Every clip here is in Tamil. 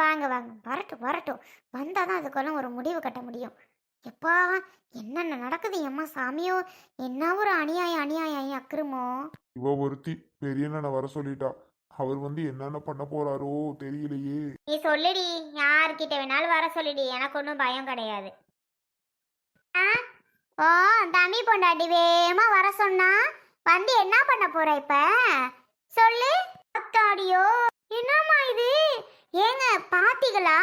வாங்க வாங்க, வரட்டும் வரட்டும். வந்தாதான் அதுக்கெல்லாம் ஒரு முடிவு கட்ட முடியும். எப்பா, என்னென்ன நடக்குது எம்மா சாமியோ! என்ன ஒரு அநியாயம் அநியாயம் அக்கிரமோ! இவ ஒருத்தி பெரியண்ணனை வர சொல்லிட்டா. அவர் என்னென்ன பண்ண போறாரோ தெரியலையே. நீ சொல்லுடி, யார்கிட்ட வேணாலும் வர சொல்லுடி, எனக்கு ஒன்றும் பயம் கிடையாது. ஆ, ஓ, தம்பி பொண்டாட்டி வேகமா வர சொன்னா வந்து என்ன பண்ண போற இப்ப? சொல்லு. அத்தாடியோ, என்னம்மா இது? ஏங்க பாத்தீங்களா?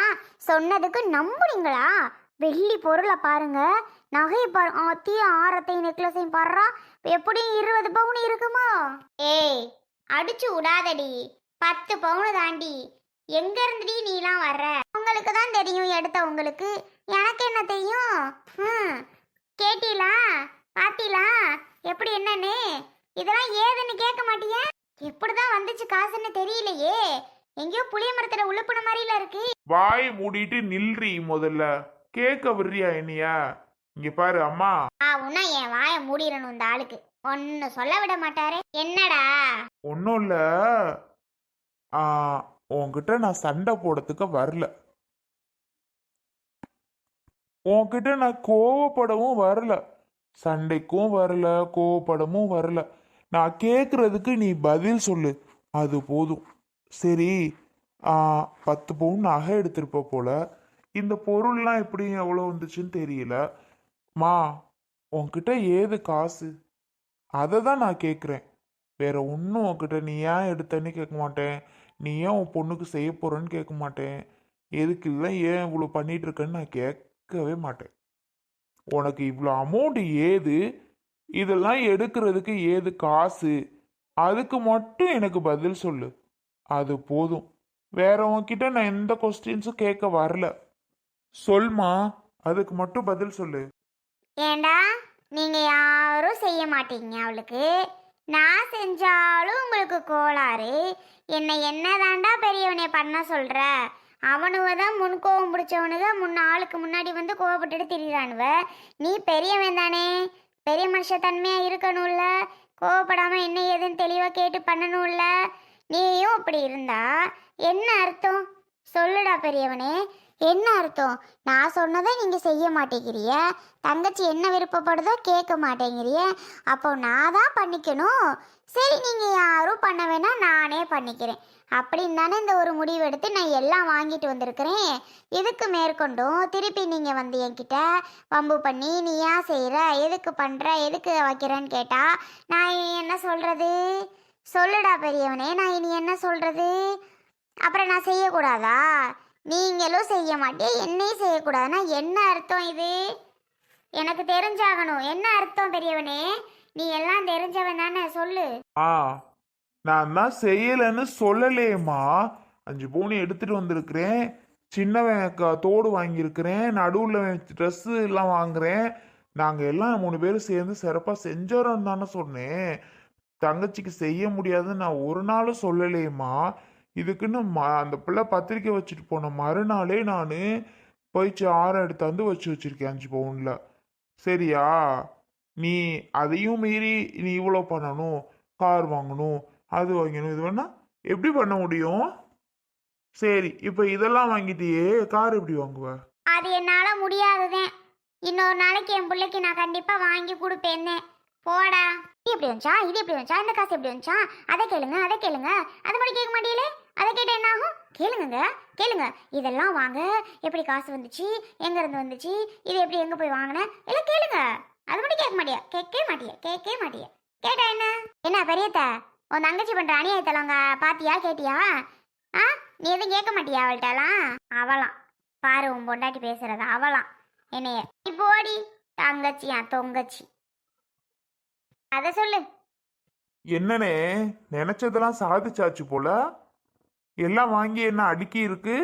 சொன்னதுக்கு நம்புறீங்களா? வெள்ளி பொருளை பாருங்க, நகையை பாரு, ஆத்தி ஆரத்தையும் நெக்லஸையும் பாடுறா, எப்படியும் 20 பவுன் இருக்குமோ? ஏய், அடிச்சு விடாதடி, 10 பவுனு தாண்டி. எங்க இருந்துடி நீலாம் வர்ற? உங்களுக்கு தான் தெரியும், எடுத்த உங்களுக்கு. எனக்கு என்ன தெரியும்? ம், கேட்டீங்களா? பாத்தீங்களா எப்படி என்னன்னு? இதெல்லாம் ஏதுன்னு கேட்க மாட்டிய? எப்படிதான் வந்துச்சு காசுன்னு தெரியலையே. எங்கேயோ புளிய மரத்துல உழுப்புன மாதிரில இருக்கு. வாய் மூடிட்டு நில்றி முதல்ல. கேட்க விடுறியா என்னையா? இங்க பாரு அம்மா. உன்னா என் வாயை மூடிடணும் இந்த ஆளுக்கு. ஒன்னு சொல்ல விட மாட்டாரே. என்னடா? ஒன்னும் இல்ல. உன்கிட்ட நான் சண்டை போடுறதுக்கு வரல. உன்கிட்ட நான் கோவப்படவும் வரல. சண்டைக்கும் வரல, கோவப்படவும் வரல. நான் கேட்கறதுக்கு நீ பதில் சொல்லு, அது போதும். சரி, 10 பவுன் நகை எடுத்திருப்ப போல. இந்த பொருள்லாம் எப்படி எவ்வளோ வந்துச்சுன்னு தெரியல. மா, உன்கிட்ட ஏது காசு? அதை தான் நான் கேட்குறேன். வேற ஒன்றும் உன்கிட்ட நீ ஏன் எடுத்தேன்னு கேட்க மாட்டேன். நீ ஏன் உன் பொண்ணுக்கு செய்ய போறேன்னு கேட்க மாட்டேன். எதுக்கு இல்லை, ஏன் இவ்வளோ பண்ணிட்டு இருக்கேன்னு நான் கேட்கவே மாட்டேன். உனக்கு இவ்வளோ அமௌண்ட் ஏது? இதெல்லாம் எடுக்கிறதுக்கு ஏது காசு? அதுக்கு மட்டும் எனக்கு பதில் சொல்லு, அது போதும். வேற உன்கிட்ட நான் எந்த கொஸ்டின்ஸும் கேட்க வரல. சொல்மா, அதுக்கு மட்டும் பதில் சொல்லு. ஏண்டா, நீங்க யாரும் செய்ய மாட்டீங்க அவளுக்கு. நான் செஞ்சாலும் உங்களுக்கு கோளாறு. என்னதாண்டா பெரியவனே பண்ண சொல்ற? அவனுவ தான் முன்கோவம் பிடிச்சவனுக, ஆளுக்கு முன்னாடி வந்து கோவப்பட்டுட்டு திரியிறானுவ. நீ பெரியவன் தானே, பெரிய மனுஷத்தன்மையா இருக்கணும்ல. கோவப்படாம என்ன ஏதுன்னு தெளிவா கேட்டு பண்ணணும்ல. நீயும் அப்படி இருந்தா என்ன அர்த்தம்? சொல்லுடா பெரியவனே, என்ன அர்த்தம்? நான் சொன்னதை நீங்க செய்ய மாட்டேங்கிறிய, தங்கச்சி என்ன விருப்பப்படுதோ கேட்க மாட்டேங்கிறிய. அப்போ நான் தான் பண்ணிக்கணும். சரி, நீங்க யாரும் பண்ண வேணாம், நானே பண்ணிக்கிறேன் அப்படின்னு தானே இந்த ஒரு முடிவு எடுத்து நான் எல்லாம் வாங்கிட்டு வந்திருக்கிறேன். இதுக்கு மேற்கொண்டும் திருப்பி நீங்க வந்து என்கிட்ட வம்பு பண்ணி நீ ஏன் செய்யற, எதுக்கு பண்ற, எதுக்கு வைக்கிறேன்னு கேட்டா நான் என்ன சொல்றது? சொல்லுடா பெரியவனே, நான் இனி என்ன சொல்றது? அப்புறம் நான் செய்யக்கூடாதா? நீங்களும் செய்ய மாட்டேன், என்னையும் செய்யக்கூடாதுன்னா என்ன அர்த்தம் இது? எனக்கு தெரிஞ்சாகணும். என்ன அர்த்தம் பெரியவனே? நீ எல்லாம் தெரிஞ்சவன் தானே, சொல்லு. நான் தான் செய்யலைன்னு சொல்லலேம்மா. 5 பவுன் எடுத்துட்டு வந்திருக்கிறேன். சின்னவன் தோடு வாங்கியிருக்கிறேன், நடுவில் ட்ரெஸ்ஸு எல்லாம் வாங்குறேன். நாங்கள் எல்லாம் 3 பேரும் சேர்ந்து சிறப்பாக செஞ்சோம் தானே சொன்னேன். தங்கச்சிக்கு செய்ய முடியாதுன்னு நான் ஒரு நாளும் சொல்லலேம்மா. இதுக்குன்னு அந்த பிள்ளை பத்திரிக்கை வச்சுட்டு போன மறுநாளே நான் போய் ஆரம் எடுத்தாந்து வச்சு வச்சிருக்கேன் 5 பவுனில். சரியா? நீ அதையும் மீறி நீ இவ்வளோ பண்ணணும், கார் வாங்கணும், அது வாங்கணும், இது வேணா எப்படி பண்ண முடியும்? சரி, இப்போ இதெல்லாம் வாங்கிட்டியே, கார் எப்படி வாங்குவ? அது என்னால முடியாதுதான். இன்னொரு நாளைக்கு என் பிள்ளைக்கு நான் கண்டிப்பா வாங்கி கொடுப்பேன்னு. போடா. இது எப்படி வந்துச்சா, இது எப்படி வந்துச்சா, இந்த காசு எப்படி வந்துச்சா, அதை கேளுங்க அதை கேளுங்க, அது மட்டும் கேட்க மாட்டீங்களே. அதை கேட்டால் என்ன ஆகும்? கேளுங்க கேளுங்க. இதெல்லாம் வாங்க, எப்படி காசு வந்துச்சு, எங்க இருந்து வந்துச்சு, இது எப்படி எங்க போய் வாங்கினேன் எல்லாம் கேளுங்க. அது மட்டும் கேட்க மாட்டியா? கேட்கவே மாட்டியா? கேட்டா என்ன? என்ன பெரியத்த, உன் தங்கச்சி பண்ற அநியாயத்தெல்லாம் பாத்தியா, கேட்டியா? நீ எதுவும் கேட்க மாட்டியா அவள்கிட்டலாம்? அவளாம் பாரு, உன் பொண்டாட்டி பேசுறத. அவளாம் என்னைய இப்போ ஓடி தங்கச்சியா தொங்கச்சி, அத சொல்லு. என்னனே, நினைச்சதெல்லாம் சாதிச்சாச்சு போல. எல்லாம் வாங்கி என்ன அடுக்கி இருக்கு?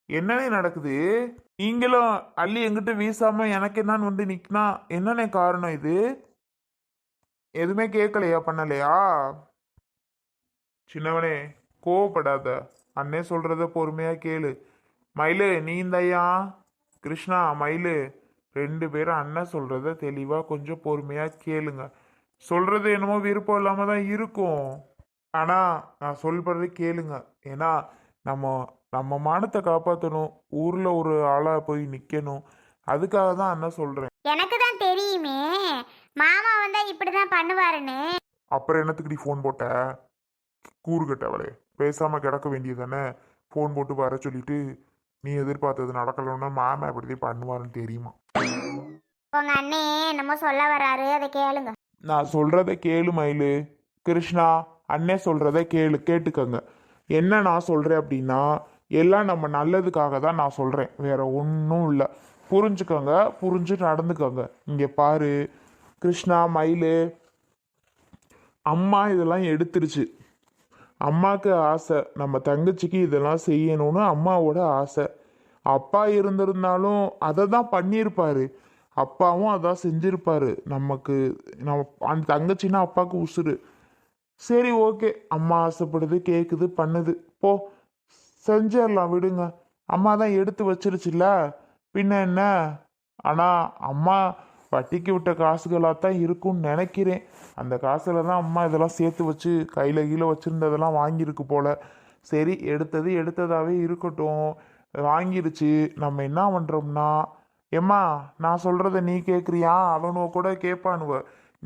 என்னனே நடக்குது? நீங்களும் அள்ளி எங்கிட்ட வீசாம எனக்கு என்னன்னு வந்து நிக்கனா என்னனே காரணம்? இது எதுவுமே கேட்கலையா, பண்ணலையா? சின்னவனே, கோவப்படாத. அண்ணே சொல்றத பொறுமையா கேளு. மயிலு, நீ இந்தையா, கிருஷ்ணா, மயிலு 2 பேரும் அண்ணன் சொல்றத தெளிவா கொஞ்சம் பொறுமையா கேளுங்க. சொல்றது என்னமோ விருப்பம் இல்லாம தான் இருக்கும், ஆனா நான் சொல்றது கேளுங்க. ஏன்னா நம்ம நம்ம மானத்தை காப்பாற்றணும், ஊர்ல ஒரு ஆளா போய் நிக்கணும். அதுக்காக தான் அண்ணன் சொல்றேன். எனக்கு தான் தெரியுமே மாமா வந்தா இப்படிதான் பண்ணுவாருன்னு. அப்புறம் என்னத்துக்கு நீ ஃபோன் போட்ட? கூறுகட்டவளே, பேசாம கிடக்க வேண்டியதானே. ஃபோன் போட்டு வர சொல்லிட்டு நீ எதிர்பார்த்தது நடக்கலன்னா மாமா இப்படிதான் பண்ணுவாருன்னு தெரியுமா? உங்க அண்ணே என்னமோ சொல்ல வராரு, அதை கேளுங்க. நான் சொல்றத கேளு மயிலு. கிருஷ்ணா, அண்ணே சொல்றத கேட்டுக்கங்க. என்ன நான் சொல்றேன் அப்படின்னா, எல்லாம் நம்ம நல்லதுக்காக தான் நான் சொல்றேன், வேற ஒன்றும் இல்லை. புரிஞ்சுக்கோங்க, புரிஞ்சு நடந்துக்கோங்க. இங்க பாரு கிருஷ்ணா, மயிலு, அம்மா இதெல்லாம் எடுத்துருச்சு. அம்மாவுக்கு ஆசை நம்ம தங்கச்சிக்கு இதெல்லாம் செய்யணும்னு அம்மாவோட ஆசை. அப்பா இருந்திருந்தாலும் அதை தான் பண்ணியிருப்பாரு, அப்பாவும் அதான் செஞ்சிருப்பாரு. நமக்கு நம்ம அந்த தங்கச்சின்னா அப்பாவுக்கு உசுறு. சரி, ஓகே, அம்மா ஆசைப்படுது, கேட்குது, பண்ணுது, போ செஞ்சிடலாம், விடுங்க. அம்மா தான் எடுத்து வச்சிருச்சுல்ல, பின்ன என்ன. ஆனால் அம்மா வட்டிக்கு விட்ட காசுகளாக தான் இருக்கும்னு நினைக்கிறேன். அந்த காசில் தான் அம்மா இதெல்லாம் சேர்த்து வச்சு கையில் கீழே வச்சுருந்ததெல்லாம் வாங்கியிருக்கு போல. சரி, எடுத்தது எடுத்ததாகவே இருக்கட்டும், வாங்கிருச்சு. நம்ம என்ன பண்ணுறோம்னா, ஏம்மா நான் சொல்கிறத நீ கேட்குறியா, அவனுவ கூட கேட்பானுவ,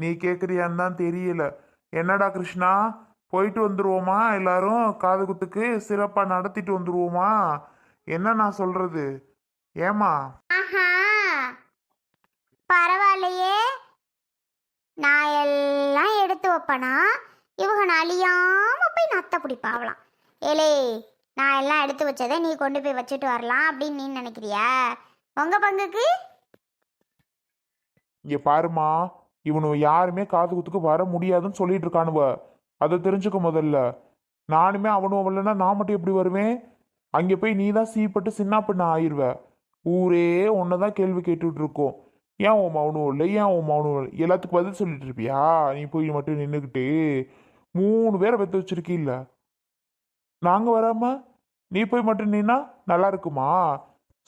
நீ கேட்குறியான்னு தான் தெரியல. என்னடா கிருஷ்ணா, போயிட்டு வந்துடுவோமா? எல்லாரும் காது குத்துக்கு சிறப்பாக நடத்திட்டு வந்துடுவோமா? என்ன நான் சொல்கிறது? ஏம்மா? ஆஹா, பரவாயில்லையே. நான் எல்லாம் எடுத்து வைப்பனா, இவங்க அழியாம போய் நத்த பிடிப்பாவலாம். ஏலே, நான் எல்லாம் எடுத்து வச்சதை நீ கொண்டு போய் வச்சுட்டு வரலாம் அப்படின்னு நீ நினைக்கிறியா? உங்க பங்குக்கு இங்கே பாருமா, இவனு யாருமே காது குத்துக்கு வர முடியாதுன்னு சொல்லிட்டு இருக்கானுவ. அதை தெரிஞ்சுக்க முதல்ல. நானுமே அவனும் வரலன்னா நான் மட்டும் எப்படி வருவேன்? அங்கே போய் நீ தான் சீப்பட்டு சின்ன பண்ண ஆயிடுவ. ஊரே ஒன்னதான் கேள்வி கேட்டுட்டு இருக்கோம். ஏன் உன் மௌனம் இல்லை, ஏன் உன் மௌனம் இல்லை, எல்லாத்துக்கும் பதில் சொல்லிட்டு இருப்பியா? நீ போய் மட்டும் நின்றுக்கிட்டு 3 பேரை பெற்று வச்சிருக்கீல்ல, நாங்கள் வராம நீ போய் மட்டும் நின்னா நல்லா இருக்குமா?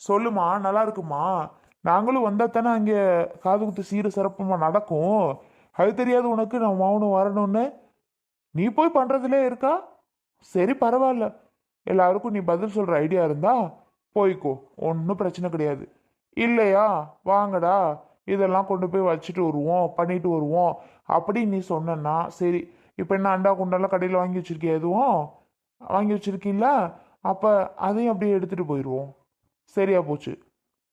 சொல்லுமா, நல்லா இருக்குமா? நாங்களும் வந்தா தானே அங்கே காது குத்து சீர சிறப்புமா நடக்கும். அது தெரியாது உனக்கு நான் மௌனம் வரணும்னு? நீ போய் பண்றதுலே இருக்கா? சரி, பரவாயில்ல. எல்லாருக்கும் நீ பதில் சொல்ற ஐடியா இருந்தா போய்க்கோ, ஒன்றும் பிரச்சனை கிடையாது. இல்லையா, வாங்கடா இதெல்லாம் கொண்டு போய் வச்சுட்டு வருவோம், பண்ணிட்டு வருவோம் அப்படி நீ சொன்னா சரி. இப்போ என்ன அண்டா குண்டாலாம் கடையில் வாங்கி வச்சிருக்கியா? எதுவும் வாங்கி வச்சிருக்கீங்களா? அப்போ அதையும் அப்படியே எடுத்துட்டு போயிடுவோம். சரியா போச்சு.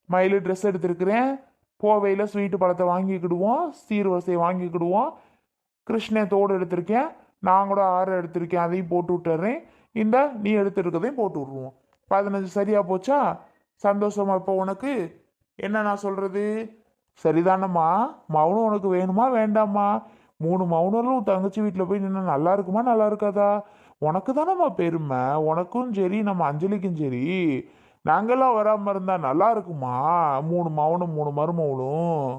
மயிலு ட்ரெஸ் எடுத்திருக்கிறேன், கோவையில் ஸ்வீட்டு பழத்தை வாங்கிக்கிடுவோம், சீர்வரிசையை வாங்கிக்கிடுவோம். கிருஷ்ணன் தோடு எடுத்திருக்கேன், நான் கூட 6 எடுத்திருக்கேன், அதையும் போட்டு விட்டுறேன். இந்த நீ எடுத்துருக்கதையும் போட்டு விட்ருவோம். 15 சரியா போச்சா? சந்தோஷமா இப்போ உனக்கு? என்ன நான் சொல்றது சரிதானம்மா? மௌனம் உனக்கு வேணுமா வேண்டாமா? 3 மௌனலும் உன் தங்கச்சி வீட்டில் போய் நின்னா நல்லா இருக்குமா நல்லா இருக்காதா? உனக்கு தானம்மா பெருமை, உனக்கும் சரி நம்ம அஞ்சலிக்கும் சரி. நாங்கெல்லாம் வராம இருந்தா நல்லா இருக்குமா? 3 மௌனம் 3 மருமவளும்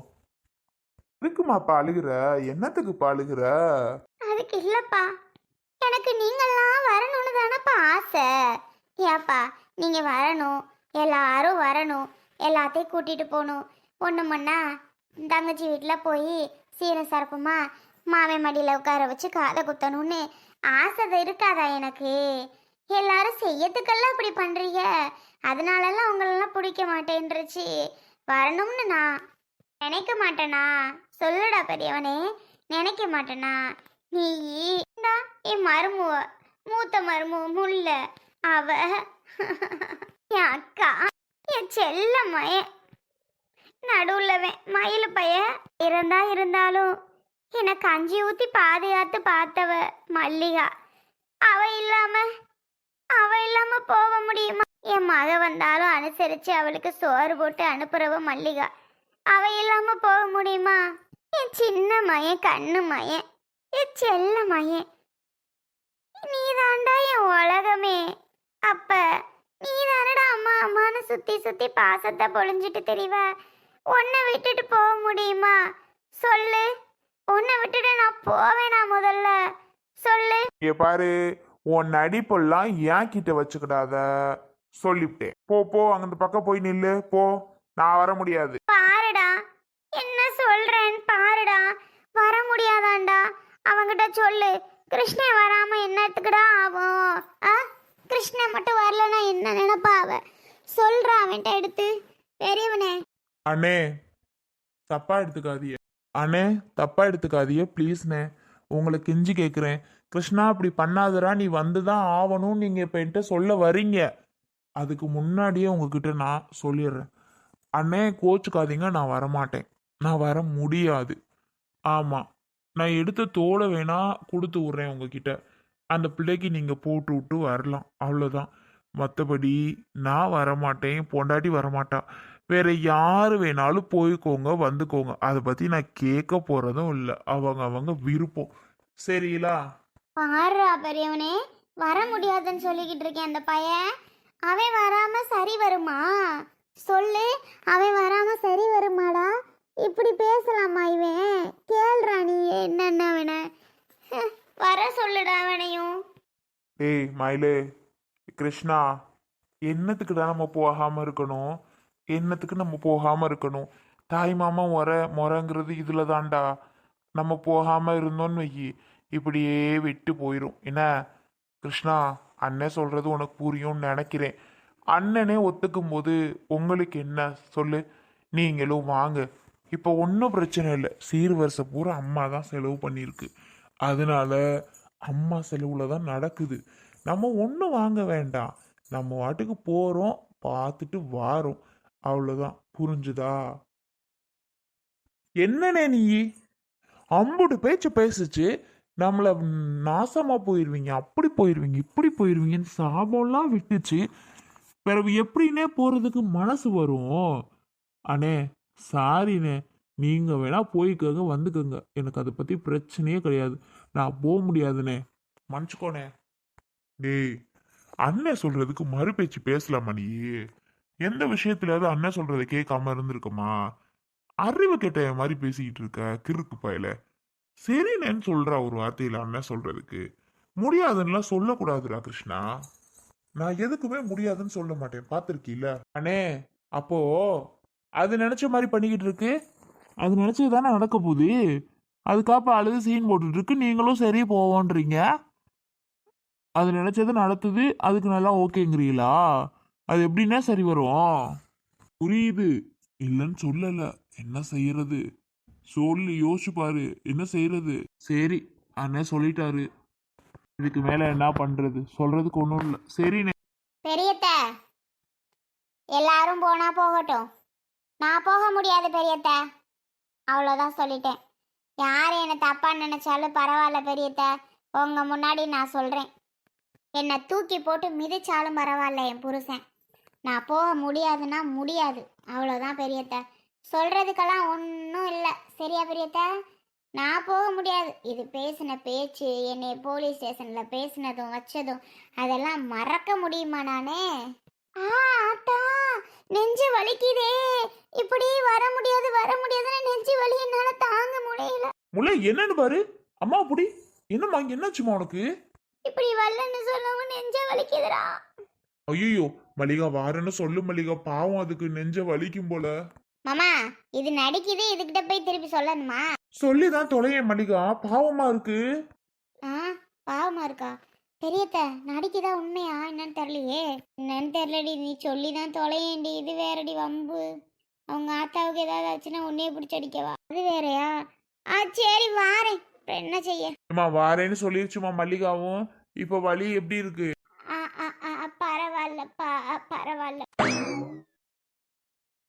இருக்குமாப்பா? அழுகிற என்னத்துக்குப்பா அழுகிற? அதுக்கு இல்லப்பா, எனக்கு நீங்கெல்லாம் வரணும்னு தானப்பா ஆசை. ஏப்பா, நீங்க வரணும், எல்லாரும் வரணும், எல்லாத்தையும் கூட்டிட்டு போகணும். ஒன்று மண்ணா தங்கச்சி வீட்டில் போய் சீர சரப்புமா மாவே மடியில் உட்கார வச்சு காதை குத்தணும்னு ஆசை இருக்காதா எனக்கு? எல்லாரும் செய்யறதுக்கெல்லாம் அப்படி பண்றீங்க, அதனாலலாம் உங்களெல்லாம் பிடிக்க மாட்டேன்ருச்சு. வரணும்னு நான் நினைக்க மாட்டேனா? சொல்லுடா பெரியவனே, நினைக்க மாட்டேனா? நீ என் மருமுவ, மூத்த மருமுவ முல்ல, அவ என் அக்கா, என் செல்ல மயன், நடுவுலவன் மயிலு பையன் இருந்தாலும் எனக்கு கஞ்சி ஊத்தி பாதையாத்து பார்த்தவ மல்லிகா. அவ இல்லாம போக முடியுமா? என் மக வந்தாலும் அனுசரிச்சு அவளுக்கு சோறு போட்டு அனுப்புறவ மல்லிகா. அவ இல்லாம போக முடியுமா? என் சின்ன மயன், கண்ணு மயன், என் செல்ல மயன், நீதாண்டா என் உலகமே. அப்ப நீதானடா அம்மா அம்மான்னு சுத்தி சுத்தி பாசத்தை பொழிஞ்சிட்டு தெரியவ. உன்னை விட்டுட்டு போக முடியுமா? சொல்லு, உன்னை விட்டுட்டு நான் போவேனா? முதல்ல சொல்லு. இங்க பாரு, உன் நடிப்பெல்லாம் ஏன் கிட்ட வச்சுக்கிடாத, சொல்லிவிட்டேன். போ போ, அந்த பக்கம் போய் நில்லு போ, நான் வர முடியாது. பாருடா, என்ன சொல்றேன்னு பாருடா. வர முடியாதாண்டா? அவங்கிட்ட சொல்லு, கிருஷ்ணன் வராம என்னத்துக்குடா ஆகும்? கிருஷ்ணா மட்டும் வரலன்னா என்ன நினைப்பா அவ? சொல்றா அவன்கிட்ட எடுத்து. பெரியவனே. அண்ணே தப்பா எடுத்துக்காதீங்க. அண்ணே தப்பா எடுத்துக்காதீங்க ப்ளீஸ்ண்ணே. உங்களை கெஞ்சி கேட்குறேன். கிருஷ்ணா அப்படி பண்ணாதடா, நீ வந்து தான் ஆகணும்னு நீங்கள் இப்போ என்கிட்ட சொல்ல வரீங்க. அதுக்கு முன்னாடியே உங்ககிட்ட நான் சொல்லிடுறேன். அண்ணே கோச்சுக்காதீங்க, நான் வரமாட்டேன். நான் வர முடியாது. ஆமாம், நான் எடுத்த தோலை வேணா கொடுத்து விட்றேன் உங்ககிட்ட. அந்த பிள்ளைக்கு நீங்கள் போட்டு விட்டு வரலாம், அவ்வளோதான். மற்றபடி நான் வரமாட்டேன், பொண்டாட்டி வரமாட்டா. வேற யார் வேணாலும் போய்க்கோங்க வந்துக்கோங்க, அதை பற்றி நான் கேட்க போகிறதும் இல்லை. அவங்க விருப்பம். சரிங்களா? பாருடா பெரியவனே, வர முடியாதுன்னு சொல்லிக்கிட்டு இருக்கேன் அந்த பையன். அவன் வராம சரி வருமா? சொல்லு, அவன் வராம சரி வருமாடா? இப்படி பேசலாமா இவன்? கேள்றா நீ என்னென்ன அவனை. வர சொல்லுடா அவனையும். ஏய் மயிலே, கிருஷ்ணா, என்னத்துக்குடா நம்ம போகாமல் இருக்கணும்? என்னத்துக்கு நம்ம போகாமல் இருக்கணும்? தாய் மாமா முறைங்கிறது இதில் தான்டா. நம்ம போகாமல் இருந்தோன்னு வைக்கி, இப்படியே விட்டு போயிடும். என்ன கிருஷ்ணா, அண்ணன் சொல்கிறது உனக்கு புரியும்னு நினைக்கிறேன். அண்ணனே ஒத்துக்கும் போது உங்களுக்கு என்ன சொல்லு? நீங்களும் வாங்க. இப்போ ஒன்றும் பிரச்சனை இல்லை. சீர்வரிசை பூரா அம்மா தான் செலவு பண்ணியிருக்கு. அதனால அம்மா செலவுல தான் நடக்குது. நம்ம ஒன்றும் வாங்க வேண்டாம். நம்ம வாட்டுக்கு போகிறோம், பார்த்துட்டு வாரோம், அவ்வளோதான். புரிஞ்சுதா? என்னண்ணே நீ அம்புட்டு பேச்சு பேசிச்சு நம்மளை நாசமாக போயிடுவீங்க, அப்படி போயிடுவீங்க, இப்படி போயிடுவீங்கன்னு சாபம்லாம் விட்டுச்சு. பிறகு எப்படின்னே போகிறதுக்கு மனசு வரும்? அண்ணே சாரிண்ணே, நீங்கள் வேணா போய்க்கோங்க வந்துக்கோங்க, எனக்கு அதை பற்றி பிரச்சனையே கிடையாது. நான் போக முடியாதுண்ணே, மன்னிச்சுக்கோண்ணே. டேய், அண்ணன் சொல்றதுக்கு மறுபேச்சு பேசலாமா நீ? எந்த விஷயத்துலயாவது அண்ணன் சொல்றதை கேட்காம இருந்திருக்குமா? அறிவு கெட்ட மாதிரி பேசிக்கிட்டு இருக்க கிறுக்கு பயல. சரிண்ணேன்னு சொல்ற ஒரு வார்த்தையில அண்ணன் சொல்றதுக்கு முடியாதுன்னுலாம் சொல்லக்கூடாதுடா கிருஷ்ணா. நான் எதுக்குமே முடியாதுன்னு சொல்ல மாட்டேன், பார்த்துருக்கீல்ல அண்ணே. அப்போ அது நினைச்ச மாதிரி பண்ணிக்கிட்டு இருக்கு. அது நினைச்சது தானே நடக்க போகுது. அதுக்காப்ப அழுது சீன் போட்டுட்டு இருக்கு. நீங்களும் சரி போவோன்றீங்க. அது நினைச்சது நடத்துது, அதுக்கு நல்லா ஓகேங்கிறீங்களா? அது எப்படின்னா சரி வரும்? புரியுது, இல்லைன்னு சொல்லல. என்ன செய்யறது சொல்லி யோசிச்சு பாரு, என்ன செய்யறது? சரி, அண்ணன் சொல்லிட்டாரு, இதுக்கு மேல என்ன பண்றது? சொல்றதுக்கு ஒன்றும் இல்லை. சரிண்ணே. பெரியத்த, எல்லாரும் போனா போகட்டும், நான் போக முடியாது பெரியத்த. அவ்வளோதான் சொல்லிட்டேன். யார் என்னை தப்பா நினைச்சாலும் பரவாயில்ல பெரியத்த. உங்க முன்னாடி நான் சொல்றேன், என்னை தூக்கி போட்டு மிதிச்சாலும் பரவாயில்ல என் புருஷன். நான் போக முடியாதுன்னா முடியாது, அவ்வளோதான் பெரியத்த. சொல்கிறதுக்கெல்லாம் ஒன்றும் இல்லை, சரியா பெரியத்த? நான் போக முடியாது. இது பேசின பேச்சு, என்னை போலீஸ் ஸ்டேஷனில் பேசினதும் வச்சதும் அதெல்லாம் மறக்க முடியுமா நானே? ஆத்தா, நெஞ்சு வலிக்குதே. இப்படி வர முடியாதுன்னு நெஞ்சு வலி என்னால் தாங்க முடியல. முல்லை என்னன்னு பாரு. அம்மா புடி. என்னம்மா இங்க என்னாச்சுமா உனக்கு? இப்படி வரலன்னு சொல்லவும் நெஞ்ச வலிக்குதுடா. ஐயோ மல்லிகா, வாரன்னு சொல்லு மல்லிகா, பாவம் அதுக்கு நெஞ்ச வலிக்கும் போல. மாமா, இது நடிக்குது, இதுகிட்ட போய் திருப்பி சொல்லணுமா? சொல்லிதான் தொலையேன் மல்லிகா, பாவமா இருக்கு. ஆ, பாவமா இருக்கா? பெரியத்த, நடிக்குதா உண்மையா என்னன்னு தெரியலையே. என்னன்னு தெரியலடி, நீ சொல்லி தான் தொலையேண்டி. இது வேறடி வம்பு. அவங்க ஆத்தாவுக்கு ஏதாவது ஆச்சுன்னா உன்னையே பிடிச்சி அடிக்கவா? அது வேறயா? சரி வாரேன், அப்புறம் என்ன செய்ய. வாரேன்னு சொல்லிருச்சுமா மல்லிகாவும். இப்ப வலி எப்படி இருக்கு? பரவாயில்லப்பா, பரவாயில்ல.